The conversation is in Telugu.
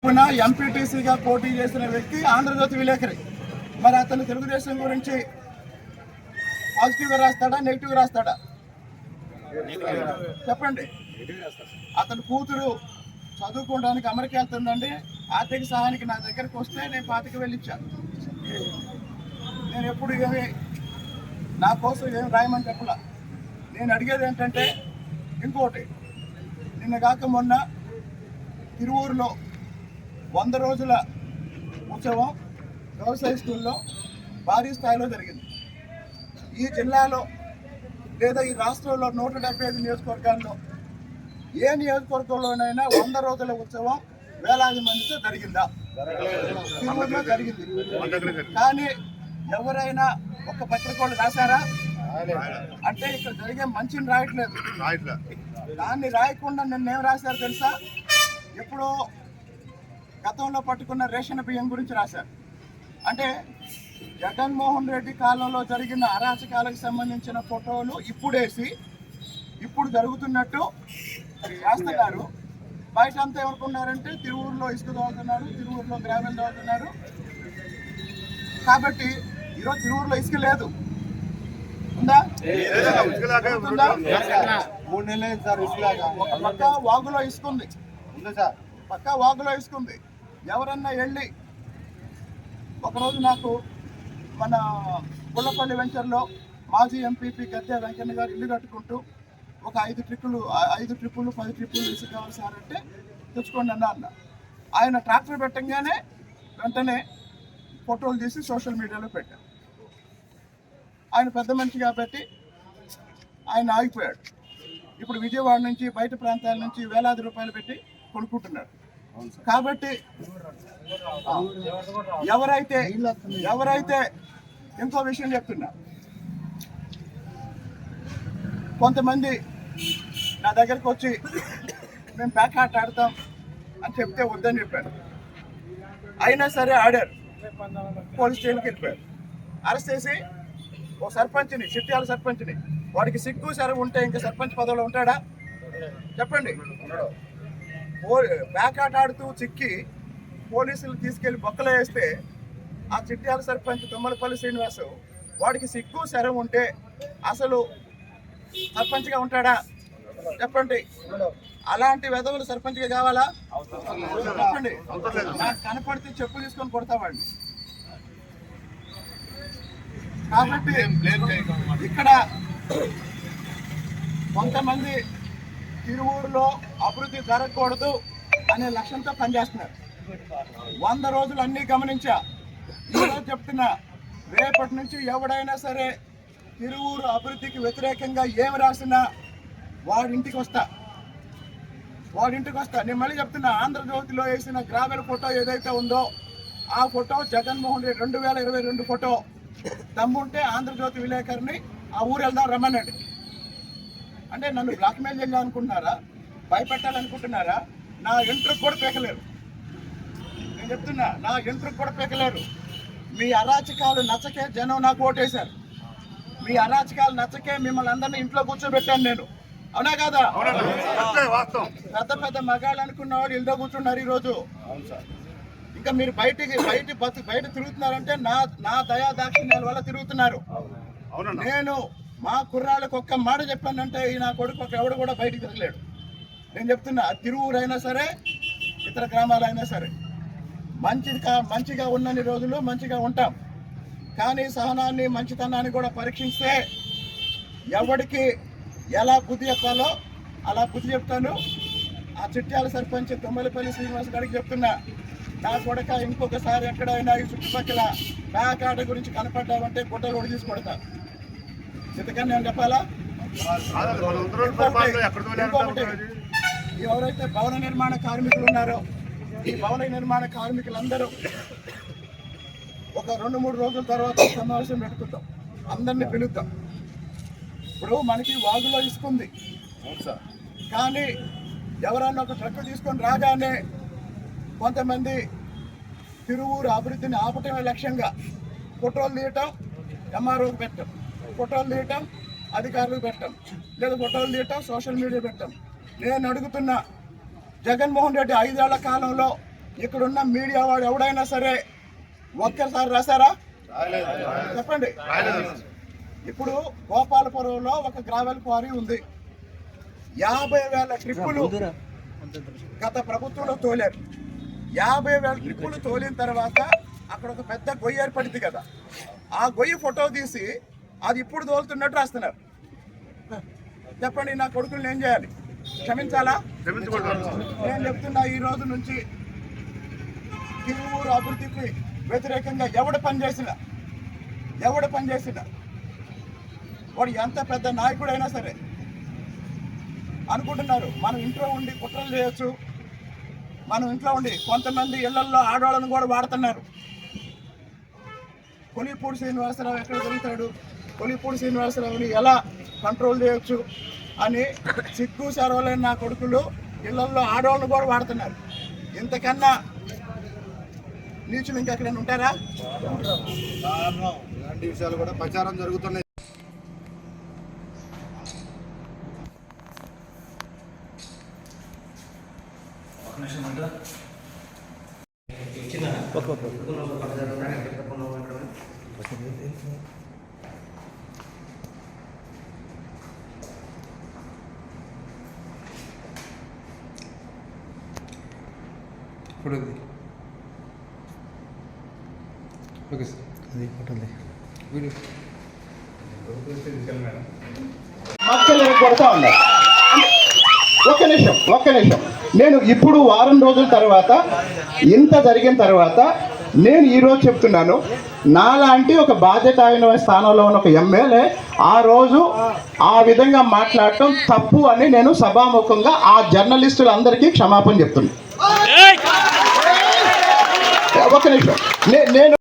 ఎంపీటీసీగా పోటీ చేసిన వ్యక్తి ఆంధ్రజ్యోతి విలేకరి. మరి అతను తెలుగుదేశం గురించి పాజిటివ్గా రాస్తాడా, నెగిటివ్గా రాస్తాడా? చెప్పండి. అతని కూతురు చదువుకోవడానికి అమెరికా వెళ్తుందండి. ఆర్థిక సహాయానికి నా దగ్గరకు వస్తే నేను 25,000 ఇచ్చాను. నేను ఎప్పుడు ఏమి నా కోసం ఏమి రాయమని చెప్పలా. నేను అడిగేది ఏంటంటే ఇంకోటి, నిన్న కాక మొన్న తిరువూరులో 100 రోజుల ఉత్సవం వ్యవసాయ స్కూల్లో భారీ స్థాయిలో జరిగింది. ఈ జిల్లాలో లేదా ఈ రాష్ట్రంలో 175 నియోజకవర్గాల్లో ఏ నియోజకవర్గంలోనైనా 100 రోజుల ఉత్సవం వేలాది మందితో జరిగిందా? తిరువూరులో జరిగింది. కానీ ఎవరైనా ఒక పత్రికలు రాశారా అంటే ఇక్కడ జరిగే మంచిని రాయట్లేదు. దాన్ని రాయకుండా నిన్నేం రాశారు తెలుసా? ఎప్పుడో గతంలో పట్టుకున్న రేషన్ బియ్యం గురించి రాశారు. అంటే జగన్మోహన్ రెడ్డి కాలంలో జరిగిన అరాచకాలకు సంబంధించిన ఫోటోలు ఇప్పుడేసి ఇప్పుడు జరుగుతున్నట్టు వేస్తున్నారు. బయట అంతా ఏమనుకున్నారంటే తిరువూరులో ఇసుక దోగుతున్నారు, తిరువూరులో గ్రావెల్ దోగుతున్నారు. కాబట్టి ఈరోజు తిరువూరులో ఇసుక లేదు. ఉందా? 3 నెలలు సార్. ఒక పక్క వాగులో ఇసుకుంది, పక్క వాగులో ఇసుకుంది. ఎవరన్నా వెళ్ళి ఒకరోజు నాకు మన పుల్లపల్లి వెంచర్లో మాజీ ఎంపీపీ గద్దె వెంకన్న గారు ఇల్లు కట్టుకుంటూ ఒక 5 ట్రిప్పులు 10 ట్రిప్పులు ఇసుక కావాలి సార్ అంటే తెచ్చుకోండి అన్న. ఆయన ట్రాక్టర్ పెట్టంగానే వెంటనే ఫోటోలు తీసి సోషల్ మీడియాలో పెట్టారు. ఆయన పెద్ద మనిషి కాబట్టి ఆయన ఆగిపోయాడు. ఇప్పుడు విజయవాడ నుంచి బయట ప్రాంతాల నుంచి వేలాది రూపాయలు పెట్టి కొనుక్కుంటున్నాడు. కాబట్టి ఎవరైతే ఇంకో విషయం చెప్తున్నా, కొంతమంది నా దగ్గరకు వచ్చి మేము ప్యాక్ ఆట ఆడతాం అని చెప్తే వద్దని చెప్పారు. అయినా సరే ఆడారు. పోలీస్ స్టేషన్కి వెళ్ళిపోయారు. అరెస్ట్ చేసి ఓ సర్పంచ్ని, చిట్యాల సర్పంచ్ని, వాడికి సిగ్గు సరవు ఉంటే ఇంకా సర్పంచ్ పదవిలో ఉంటాడా? చెప్పండి. ప్యాకాట ఆడుతూ చిక్కి పోలీసులు తీసుకెళ్లి బొక్కలో వేస్తే ఆ చిట్యాల సర్పంచ్ తుమ్మలపల్లి శ్రీనివాసు వాడికి సిగ్గు శరం ఉంటే అసలు సర్పంచ్గా ఉంటాడా? చెప్పండి. అలాంటి వెధవులు సర్పంచ్గా కావాలా? చెప్పండి. నాకు కనపడితే చెప్పు తీసుకొని కొడతావాడిని. కాబట్టి ఇక్కడ కొంతమంది తిరువూరులో అభివృద్ధి జరగకూడదు అనే లక్ష్యంతో పనిచేస్తున్నారు. 100 రోజులు అన్నీ గమనించా. ఈరోజు చెప్తున్నా, రేపటి నుంచి ఎవడైనా సరే తిరువూరు అభివృద్ధికి వ్యతిరేకంగా ఏమి రాసినా వాడింటికి వస్తా. నేను మళ్ళీ చెప్తున్నా, ఆంధ్రజ్యోతిలో వేసిన గ్రావెల్ ఫోటో ఏదైతే ఉందో ఆ ఫోటో జగన్మోహన్ రెడ్డి 2022 ఫోటో. దమ్ముంటే ఆంధ్రజ్యోతి విలేకరిని ఆ ఊరు వెళ్దాం రమ్మనండి. అంటే నన్ను బ్లాక్మెయిల్ చేయాలనుకుంటున్నారా? భయపెట్టాలనుకుంటున్నారా? నా ఎంట్రుకు కూడా పీకలేరు. నేను చెప్తున్నా, నా ఎంట్రుకు కూడా పీకలేరు. మీ అరాచకాలు నచ్చకే జనం నాకు ఓటేశారు. మీ అరాచకాలు నచ్చకే మిమ్మల్ని అందరినీ ఇంట్లో కూర్చోబెట్టాను నేను. అవునా కాదా? పెద్ద పెద్ద మగాళ్ళు అనుకున్న వాళ్ళు ఇంట్లో కూర్చున్నారు ఈరోజు. ఇంకా మీరు బయట తిరుగుతున్నారంటే నా దయా దాక్షిణ్యాల వల్ల తిరుగుతున్నారు. నేను మా కుర్రాళ్ళకు ఒక్క మాట చెప్పానంటే ఈ నా కొడుకు ఎవడు కూడా బయటికి తిరగలేడు. నేను చెప్తున్నా, తిరువూరు అయినా సరే ఇతర గ్రామాలైనా సరే మంచిగా ఉన్నన్ని రోజులు మంచిగా ఉంటాం. కానీ సహనాన్ని, మంచితనాన్ని కూడా పరీక్షిస్తే ఎవరికి ఎలా బుద్ధి చెప్పాలో అలా బుద్ధి చెప్తాను. ఆ చిట్యాల సర్పంచ్ తుమ్మలపల్లి శ్రీనివాస్ గారికి చెప్తున్నా, నా కొడక ఇంకొకసారి ఎక్కడైనా ఈ చుట్టుపక్కల ప్యాకాట గురించి కనపడ్డామంటే గుడ్డలు ఒడి తీసుకొడతా. ఇంతకని నేను చెప్పాలా? ఎవరైతే భవన నిర్మాణ కార్మికులు ఉన్నారో ఈ భవన నిర్మాణ కార్మికులందరూ ఒక 2-3 రోజుల తర్వాత సమావేశం పెట్టుకుంటాం, అందరినీ పిలుద్దాం. ఇప్పుడు మనకి వాగులో ఇసుకుంది, కానీ ఎవరన్నా ఒక ట్రక్ తీసుకొని రాగానే కొంతమంది తిరువూరు అభివృద్ధిని ఆపటమే లక్ష్యంగా ఫోటోలు తీయటం, ఎంఆర్ఓకి పెట్టడం, ఫోటోలు తీయటం అధికారులకు పెట్టడం, లేదా ఫోటోలు తీయటం సోషల్ మీడియా పెట్టడం. నేను అడుగుతున్నా, జగన్మోహన్ రెడ్డి 5 ఏళ్ల కాలంలో ఇక్కడున్న మీడియా వాడు ఎవడైనా సరే ఒక్కసారి రాశారా? చెప్పండి. ఇప్పుడు గోపాలపురంలో ఒక గ్రావెల్ క్వారీ ఉంది. 50,000 ట్రిప్పులు గత ప్రభుత్వంలో తోలారు. 50,000 ట్రిప్పులు తోలిన తర్వాత అక్కడ ఒక పెద్ద గొయ్యి ఏర్పడింది కదా, ఆ గొయ్యి ఫోటో తీసి అది ఇప్పుడు తోలుతున్నట్టు రాస్తున్నారు. చెప్పండి, నా కొడుకులు ఏం చేయాలి? క్షమించాలా? నేను చెప్తున్నా, ఈ రోజు నుంచి తిరువూరు అభివృద్ధికి వ్యతిరేకంగా ఎవడు పనిచేసినా వాడు ఎంత పెద్ద నాయకుడైనా సరే అనుకుంటున్నారు మనం ఇంట్లో ఉండి కుట్రలు చేయొచ్చు, మనం ఇంట్లో ఉండి కొంతమంది ఇళ్లల్లో ఆడవాళ్ళను కూడా వాడుతున్నారు. కొలిపూడి శ్రీనివాసరావు ఎక్కడ దొరుకుతాడు, కొలిపూడి శ్రీనివాసరావుని ఎలా కంట్రోల్ చేయొచ్చు అని సిగ్గు సెరవలేని నా కొడుకులు ఇళ్లల్లో ఆడవాళ్ళను కూడా వాడుతున్నారు. ఇంతకన్నా నీచులు ఇంకెక్కడైనా ఉంటారా? ఇలాంటి విషయాలు కూడా ప్రచారం జరుగుతున్నాయి. ఓకే సార్, అది ఫోటోలే వీడియో మక్కలు కొడతా ఉన్నారు. ఒక్క నిమిషం నేను ఇప్పుడు వారం రోజుల తర్వాత ఇంత జరిగిన తర్వాత నేను ఈరోజు చెప్తున్నాను, నాలాంటి ఒక బాధ్యత అయిన స్థానంలో ఉన్న ఒక ఎమ్మెల్యే ఆ రోజు ఆ విధంగా మాట్లాడటం తప్పు అని నేను సభాముఖంగా ఆ జర్నలిస్టులందరికీ క్షమాపణ చెప్తున్నాను. ఒక్క నిమిషం నేను